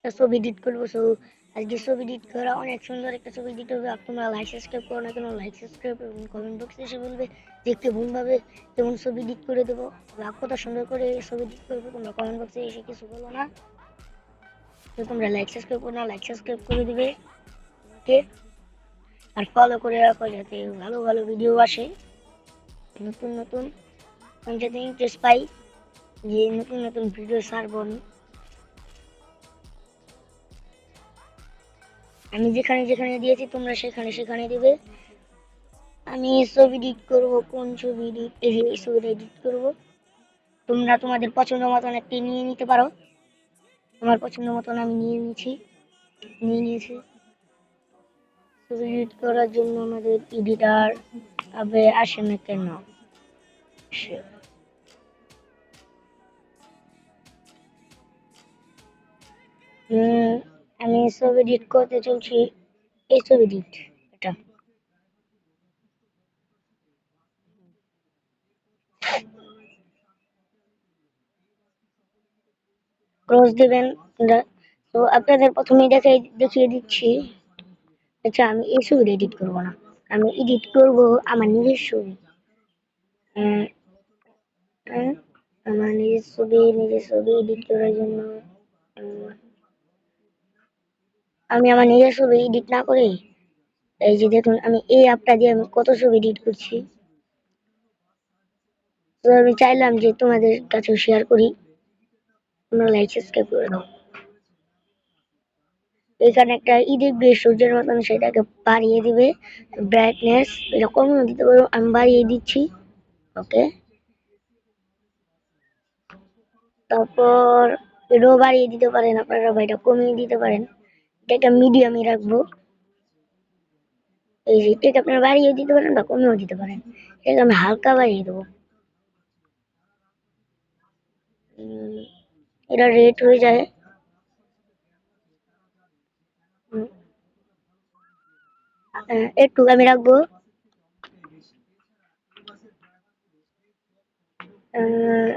ছবি এডিট করবো। সো আজকে ছবি এডিট করা অনেক সুন্দর একটা ছবি এডিট হবে। আর তোমরা লাইক সাবস্ক্রাইব করো না কেন, লাইক সাবস্ক্রাইব এবং কমেন্ট বক্সে এসে বলবে যে কেমন ভাবে কেমন ছবি এডিট করে দেবো বা কত সুন্দর করে ছবি এডিট করবো। তোমরা কমেন্ট বক্সে এসে কিছু বলো না। তো তোমরা লাইক সাবস্ক্রাইব করো না, লাইক সাবস্ক্রাইব করে দিবে আমাকে। আর ফলো করে রাখো যাতে ভালো ভালো ভিডিও আসে, নতুন নতুন। আমি যাতে ইন্টারেস্ট পাই যে নতুন নতুন ভিডিও ছাড়বো আমি। আমি যেখানে যেখানে দিয়েছি তোমরা সেখানে সেখানে দিবে। আমি ছবি এডিট করবো, কোন ছবি এডিট, এই ছবিটা এডিট করবো। তোমরা তোমাদের পছন্দ মতন একটি নিয়ে নিতে পারো। আমার পছন্দ মতন আমি নিয়ে নিয়েছি। ছবি এডিট করার জন্য আমাদের এডিটার আবে আসে না কেন? হুম, আমি ছবি এডিট করতে চলছি। এই ছবি এডিট, এটা ক্রস দিবেন। তো আপনাদের প্রথমে দেখিয়ে দিচ্ছি। আচ্ছা, আমি এই ছবিটা এডিট করবো না, আমি এডিট করবো আমার নিজের ছবি। আহ, আহ, আমার নিজের ছবি এডিট করার জন্য আহ, আমি আমার নিজের ছবি এডিট না করে, এই যে দেখুন আমি এই অ্যাপটা দিয়ে আমি কত ছবি এডিট করছি। তো আমি চাইলাম যে তোমাদের কাছেও শেয়ার করি। তোমরা লাইক সাবস্ক্রাইব করে দাও। এখানে একটা দেখবে সূর্যের মতন, সেটাকে বাড়িয়ে দিবে ব্রাইটনেস। এটা কমিয়ে দিতে পারো, আমি বাড়িয়ে দিচ্ছি। ওকে, তারপর এটাও বাড়িয়ে দিতে পারেন আপনারা বা এটা কমিয়ে দিতে পারেন। এটা মিডিয়ামে রাখবো। এই যে এটাকে আপনারা বাড়িয়ে দিতে পারেন বা কমিয়েও দিতে পারেন। এটাকে আমি হালকা বাড়িয়ে দেবো। উম, এটা রেড হয়ে যায়। উম, একটু আমি রাখবো। আহ,